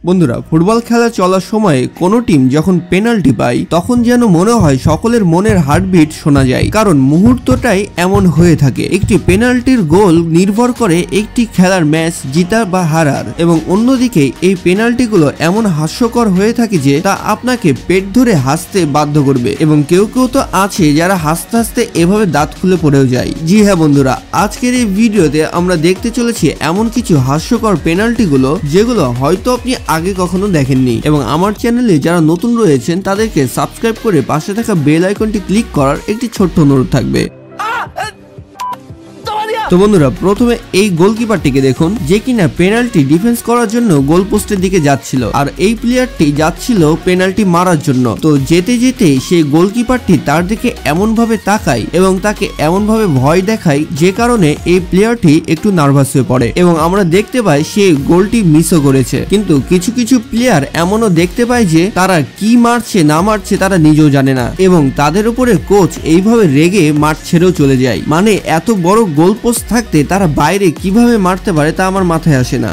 বন্ধুরা ফুটবল খেলা চলার সময় কোনো টিম যখন পেনাল্টি পায় তখন যেন মনে হয় সকলের মনের হার্টবিট শোনা যায়, কারণ মুহূর্তটাই এমন হয়ে থাকে। একটি পেনাল্টির গোল নির্ভর করে একটি খেলার ম্যাচ জিতা বা হারার, এবং অন্যদিকে এই পেনাল্টিগুলো এমন হাস্যকর হয়ে থাকে যে তা আপনাকে পেট ধরে হাসতে বাধ্য করবে, এবং কেউ কেউ তো আছে যারা হাসতে হাসতে এভাবে দাঁত খুলে পড়েও যায়। জি হ্যাঁ বন্ধুরা, আজকের এই ভিডিওতে আমরা দেখতে চলেছি এমন কিছু হাস্যকর পেনাল্টিগুলো যেগুলো হয়তো আপনি আগে কখনো দেখেননি, এবং আমার চ্যানেলে যারা নতুন রয়েছেন তাদেরকে সাবস্ক্রাইব করে পাশে থাকা বেল আইকনটি ক্লিক করার একটি ছোট্ট অনুরোধ থাকবে। তো বন্ধুরা প্রথমে এই গোলকিপারটিকে দেখুন, যে কিনা পেনাল্টি ডিফেন্স করার জন্য গোল পোস্টের দিকে যাচ্ছিল, আর এই প্লেয়ারটি যাচ্ছিল পেনাল্টি মারার জন্য। তো যেতে যেতে সেই গোলকিপারটি তার দিকে এমন ভাবে তাকায় এবং তাকে এমন ভাবে ভয় দেখায় যে কারণে এই প্লেয়ারটি একটু নার্ভাস হয়ে পড়ে, এবং আমরা দেখতে পাই সে গোলটি মিসও করেছে। কিন্তু কিছু কিছু প্লেয়ার এমনও দেখতে পায় যে তারা কি মারছে না মারছে তারা নিজেও জানে না, এবং তাদের উপরে কোচ এইভাবে রেগে মাঠ ছেড়েও চলে যায়। মানে এত বড় গোল পোস্ট থাকতে তারা বাইরে কিভাবে মারতে পারে তা আমার মাথায় আসে না।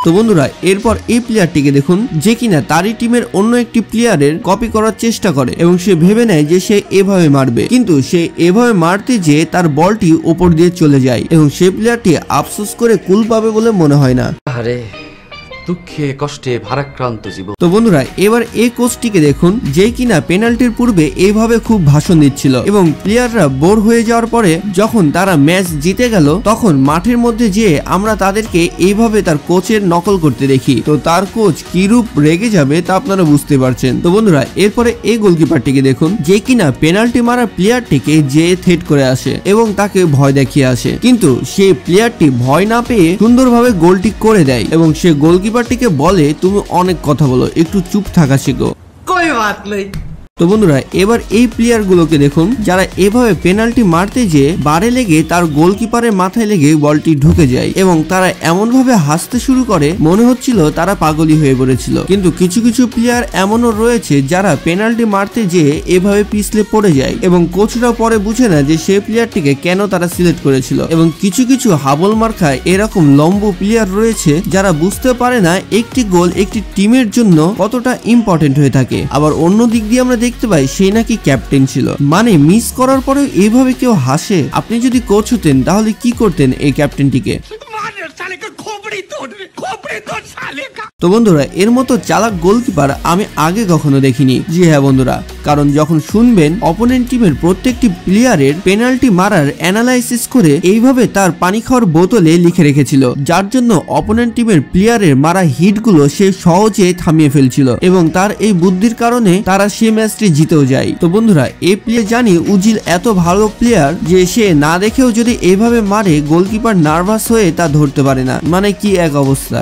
তো বন্ধুরা এরপর এই প্লেয়ারটিকে দেখুন, যে কিনা তারই টিমের অন্য একটি প্লেয়ারের কপি করার চেষ্টা করে, এবং সে ভেবে নেয় যে সে এভাবে মারবে, কিন্তু সে এভাবে মারতে যে তার বলটি উপর দিয়ে চলে যায়, এবং সে প্লেয়ারটি আফসোস করে কুল পাবে বলে মনে হয় না। আরে দুঃখে কষ্টে ভারাক্রান্ত জীবন। তো বন্ধুরা এবার এই কোচটিকে দেখুন, যে কিনা পেনাল্টির পূর্বে এইভাবে খুব ভাষণ দিচ্ছিল, এবং প্লেয়াররা বোর হয়ে যাওয়ার পরে যখন তারা ম্যাচ জিতে গেল তখন মাঠের মধ্যে যে আমরা তাদেরকে এইভাবে তার কোচের নকল করতে দেখি, তো তার কোচ কি রূপ রেগে যাবে তা আপনারা বুঝতে পারছেন। তো বন্ধুরা এরপরে এই গোলকিপারটিকে দেখুন, যে কিনা পেনাল্টি মারা প্লেয়ারটিকে যে থ্রেট করে আসে এবং তাকে ভয় দেখিয়ে আসে, কিন্তু সেই প্লেয়ারটি ভয় না পেয়ে সুন্দরভাবে গোলটি করে দেয়, এবং সে গোলকিপারটিকে বলে তুমি অনেক কথা বলো, একটু চুপ থাকা শিখো। কোই বাত নেই। তো বন্ধুরা এবার এই প্লেয়ার গুলোকে দেখুন, যারা এভাবে পেনাল্টি মারতে যে বারে লেগে তার গোলকিপারের মাথায় লেগে বলটি ঢুকে যায়, এবং তারা এমন ভাবে হাসতে শুরু করে মনে হচ্ছিল তারা পাগলই হয়ে পড়েছিল। কিন্তু কিছু কিছু প্লেয়ার এমনও রয়েছে যারা পেনাল্টি মারতে যে এভাবে পিছলে পড়ে যায়, এবং কোচরা পরে বুঝে না যে সেই প্লেয়ারটিকে কেন তারা সিলেক্ট করেছিল। এবং কিছু কিছু হাবল মার্কায় এরকম লম্বু প্লেয়ার রয়েছে যারা বুঝতে পারে না একটি গোল একটি টিমের জন্য কতটা ইম্পর্টেন্ট হয়ে থাকে। আবার অন্য দিক দিয়ে আমরা দেখতে পাই সে নাকি ক্যাপ্টেন ছিল, মানে মিস করার পরেও এইভাবে কেউ হাসে। আপনি যদি কোচ হতেন তাহলে কি করতেন এই ক্যাপ্টেনটিকে? তো বন্ধুরা এর মতো চালাক গোলকিপার আমি আগে কখনো দেখিনি। জি হ্যাঁ বন্ধুরা, কারণ যখন শুনবেন অপোনেন্ট টিমের প্রত্যেকটি প্লেয়ারের পেনাল্টি মারার অ্যানালাইসিস করে এইভাবে তার পানি খাওয়ার বোতলে লিখে রেখেছিল, যার জন্য অপোনেন্ট টিমের প্লেয়ারের মারা হিটগুলো সে সহজে থামিয়ে ফেলছিল, এবং তার এই বুদ্ধির কারণে তারা সে ম্যাচটি জিতেও যায়। তো বন্ধুরা এই প্লেয়ার জানি উজিল এত ভালো প্লেয়ার যে সে না দেখেও যদি এইভাবে মারে গোলকিপার নার্ভাস হয়ে তা ধরতে পারে না, মানে কি এক অবস্থা।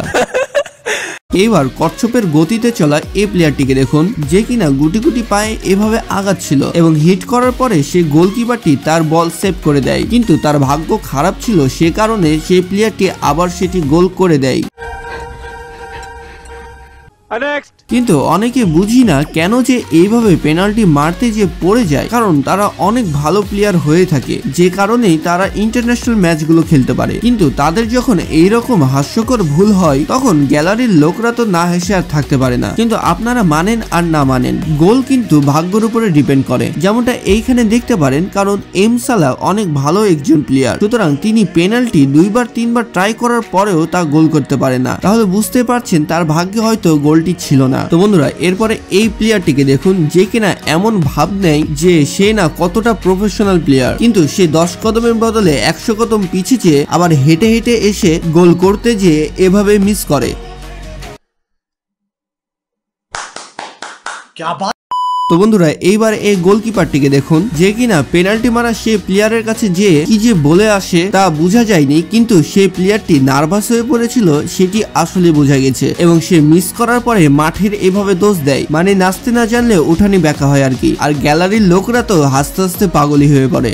এইবার কচ্ছপের গতিতে চলা এই প্লেয়ারটিকে দেখুন, যে কিনা গুটি গুটি পায়ে এভাবে আগাচ্ছিল, এবং হিট করার পরে সে গোলকিপারটি তার বল সেভ করে দেয়, কিন্তু তার ভাগ্য খারাপ ছিল সে কারণে সেই প্লেয়ারটি আবার সেটি গোল করে দেয়। কিন্তু অনেকে বুঝি না কেন যে এইভাবে পেনাল্টি মারতে যে পড়ে যায়, কারণ তারা অনেক ভালো প্লেয়ার হয়ে থাকে যে কারণেই তারা ইন্টারন্যাশনাল ম্যাচগুলো খেলতে পারে, কিন্তু তাদের যখন এইরকম হাস্যকর ভুল হয় তখন গ্যালারির লোকরা তো না হেসে আর থাকতে পারে না। কিন্তু আপনারা মানেন আর না মানেন, গোল কিন্তু ভাগ্যের উপরে ডিপেন্ড করে, যেমনটা এইখানে দেখতে পারেন, কারণ এম সালাহ অনেক ভালো একজন প্লেয়ার, সুতরাং তিনি পেনাল্টি 2বার 3বার ট্রাই করার পরেও তা গোল করতে পারে না, তাহলে বুঝতে পারছেন তার ভাগ্যে হয়তো গোলটি ছিল না। তো বন্ধুরা এরপরে এই প্লেয়ারটিকে দেখুন, যে কিনা এমন ভাব নেই যে সে না কতটা প্রফেশনাল প্লেয়ার, কিন্তু সে 10 কদমের বদলে 100 কদম পিছিয়ে আবার হেঁটে হেঁটে এসে গোল করতে যে এভাবে মিস করে। তো বন্ধুরা এইবার এই গোলকিপারটিকে দেখুন, যে কিনা পেনাল্টি মারা সে প্লেয়ারের কাছে যে কি যে বলে আসে তা বোঝা যায়নি, কিন্তু সে প্লেয়ারটি নার্ভাস হয়ে পড়েছিল সেটি আসলে বোঝা গেছে, এবং সে মিস করার পরে মাঠের এভাবে দোষ দেয়, মানে নাচতে না জানলে উঠানি ব্যাকা হয় আর কি, আর গ্যালারির লোকরা তো হাসতে হাসতে পাগলই হয়ে পড়ে।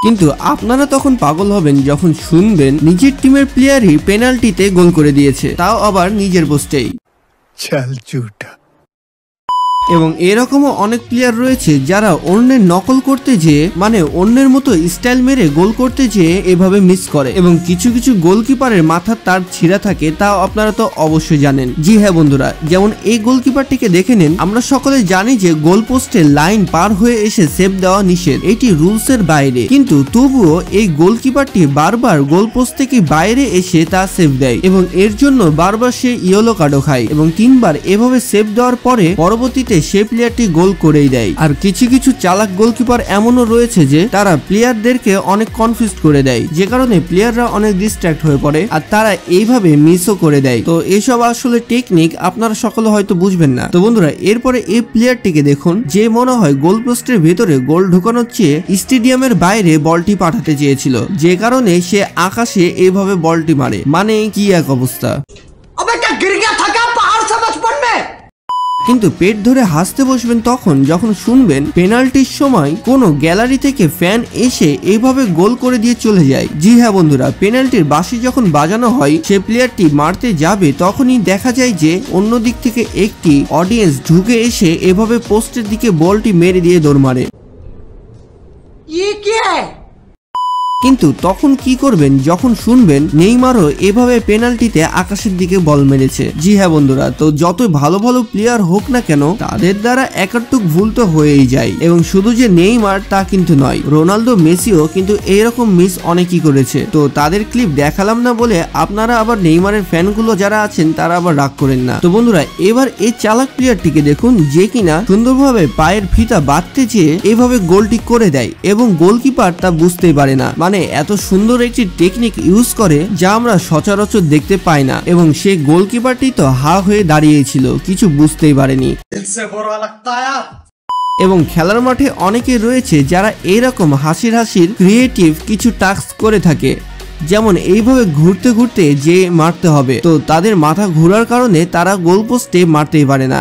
কিন্তু আপনারা তখন পাগল হবেন যখন শুনবেন নিজের টিমের প্লেয়ারই পেনাল্টিতে গোল করে দিয়েছে, তাও আবার নিজের পোস্টেই। চল ঝুটা। এবং এরকমও অনেক প্লেয়ার রয়েছে যারা অন্যের নকল করতে যেয়ে মানে অন্যের মতো স্টাইল মেরে গোল করতে যেয়ে এভাবে মিস করে এবং কিছু কিছু গোলকিপারের মাথার তার ছিঁড়া থাকে তাও আপনারা তো অবশ্যই জানেন। জি হ্যাঁ বন্ধুরা, যেমন এই গোলকিপারটিকে দেখে নিন। আমরা সকলে জানি যে গোল পোস্টের লাইন পার হয়ে এসে সেভ দেওয়া নিষেধ, এটি রুলস এর বাইরে, কিন্তু তবুও এই গোলকিপারটি বারবার গোল পোস্ট থেকে বাইরে এসে তা সেভ দেয় এবং এর জন্য বারবার সে ইয়েলো কার্ডও খায় এবং 3 বার এভাবে সেভ দেওয়ার পরে পরবর্তীতে সে প্লেয়ারটি গোল করেই দেয়। আর কিছু কিছু চালাক গোলকিপার এমনও রয়েছে যে তারা প্লেয়ারদেরকে অনেক কনফিউজ করে দেয়, যে কারণে প্লেয়াররা অনেক ডিস্ট্রাক্ট হয়ে পড়ে আর তারা এইভাবে মিসও করে দেয়। তো এসব আসলে টেকনিক আপনারা সকলে হয়তো বুঝবেন না। তো বন্ধুরা, এরপরে এই প্লেয়ারটিকে দেখুন, যে মনে হয় গোল পোস্টের ভেতরে গোল ঢোকানোর চেয়ে স্টেডিয়ামের বাইরে বলটি পাঠাতে চেয়েছিল, যে কারণে সে আকাশে এইভাবে বলটি মারে। মানে কি এক অবস্থা। কিন্তু পেট ধরে হাসতে বসবেন তখন যখন শুনবেন পেনাল্টির সময় কোনো গ্যালারি থেকে ফ্যান এসে এইভাবে গোল করে দিয়ে চলে যায়। জি হ্যাঁ বন্ধুরা, পেনাল্টির বাঁশি যখন বাজানো হয় সে প্লেয়ারটি মারতে যাবে তখনই দেখা যায় যে অন্য দিক থেকে একটি অডিয়েন্স ঢুকে এসে এভাবে পোস্টের দিকে বলটি মেরে দিয়ে দৌড় মারে। কিন্তু তখন কি করবেন যখন শুনবেন নেইমারও এভাবে পেনাল্টিতে আকাশের দিকে বল মেরেছে। জি হ্যাঁ বন্ধুরা, তো যতই ভালো ভালো প্লেয়ার হোক না কেন তাদের দ্বারা একাটুক ভুল তো হয়েই যায়। এবং শুধু যে নেইমার তা কিন্তু নয়, রোনালদো মেসিও কিন্তু এইরকম মিস অনেকই করেছে। তো তাদের ক্লিপ দেখালাম না বলে আপনারা আবার নেইমারের ফ্যানগুলো যারা আছেন তারা আবার রাগ করেন না। তো বন্ধুরা, এবার এই চালাক প্লেয়ারটিকে দেখুন, যে কিনা সুন্দরভাবে পায়ের ফিতা বাঁধতে চেয়ে এভাবে গোলটি করে দেয় এবং গোলকিপার তা বুঝতেই পারে না। মানে এত সুন্দর একটি টেকনিক ইউজ করে যা আমরা সচরাচর দেখতে পাই না এবং সেই গোলকিপারটি তো হা হয়ে দাঁড়িয়েছিল, কিছু বুঝতেই পারেনি। এবং খেলার মাঠে অনেকে রয়েছে যারা এইরকম হাসির ক্রিয়েটিভ কিছু টাস্ক করে থাকে, যেমন এইভাবে ঘুরতে ঘুরতে যে মারতে হবে, তো তাদের মাথা ঘোরার কারণে তারা গোল পোস্টে মারতেই পারে না।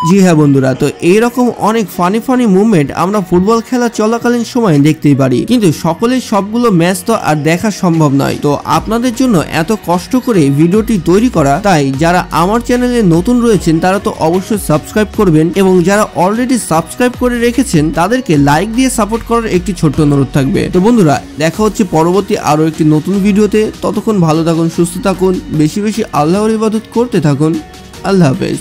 জি হ্যাঁ বন্ধুরা, তো এইরকম অনেক ফানি মুভমেন্ট আমরা ফুটবল খেলা চলাকালীন সময় দেখতেই পারি, কিন্তু সকলের সবগুলো ম্যাচ তো আর দেখা সম্ভব নয়। তো আপনাদের জন্য এত কষ্ট করে ভিডিওটি তৈরি করা, তাই যারা আমার চ্যানেলে নতুন রয়েছেন তারা তো অবশ্যই সাবস্ক্রাইব করবেন এবং যারা অলরেডি সাবস্ক্রাইব করে রেখেছেন তাদেরকে লাইক দিয়ে সাপোর্ট করার একটি ছোট্ট অনুরোধ থাকবে। তো বন্ধুরা, দেখা হচ্ছে পরবর্তী আরো একটি নতুন ভিডিওতে। ততক্ষণ ভালো থাকুন, সুস্থ থাকুন, বেশি বেশি আল্লাহর ইবাদত করতে থাকুন। আল্লাহ হাফেজ।